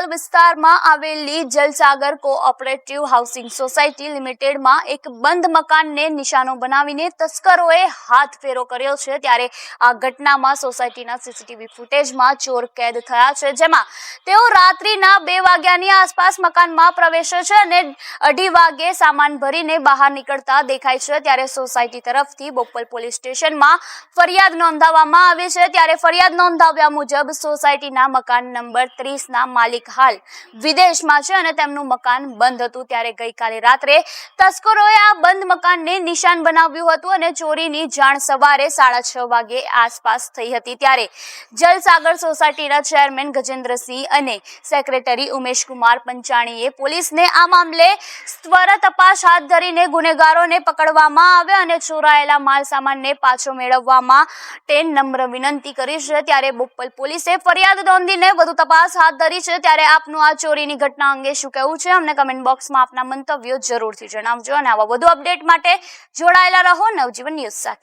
બોપલ વિસ્તારમાં આવેલી Jalsagar cooperative housing society લિમિટેડમાં એક બંધ મકાનને નિશાનો બનાવીને તસ્કરોએ હાથફેરો કર્યો છે। ત્યારે આ ઘટનામાં સોસાયટીના સીસીટીવી ફૂટેજમાં ચોર કેદ થયા છે, જેમાં તેઓ રાત્રિના 2 વાગ્યાની આસપાસ મકાનમાં પ્રવેશે છે અને 2:30 વાગે સામાન ભરીને બહાર નીકળતા દેખાય છે। ત્યારે સોસાયટી તરફથી બોપલ પોલીસ સ્ટેશનમાં ફરિયાદ નોંધાવવામાં આવી છે। ત્યારે ફરિયાદ નોંધાવ્યા મુજબ સોસાયટીના મકાન નંબર 30 ના માલિક હાલ વિદેશમાં છે અને તેમનું મકાન બંધ હતું। ત્યારે ગઈકાલે રાત્રે તસ્કરોએ આ બંધ મકાનને નિશાન બનાવ્યું હતું અને ચોરીની જાણ સવારે 6:30 વાગે આસપાસ થઈ હતી। ત્યારે જલસાગર સોસાયટીના ચેરમેન ગજેન્દ્રસિંહ અને સેક્રેટરી ઉમેશકુમાર પંચાણીએ પોલીસને આ મામલે ત્વરિત તપાસ હાથ ધરીને ગુનેગારોને પકડવામાં આવે અને ચોરાયેલા માલ સામાનને પાછો મેળવવા માટે નમ્ર વિનંતી કરી છે। ત્યારે બોપલ પોલીસે ફરિયાદ નોંધીને વધુ તપાસ હાથ ધરી છે। ત્યારે આપનું આ ચોરીની ઘટના અંગે શું કહેવું છે, અમને કમેન્ટ બોક્સમાં આપના મંતવ્યો જરૂરથી જણાવજો અને આવા વધુ અપડેટ માટે જોડાયેલા રહો નવજીવન ન્યૂઝ સાથે।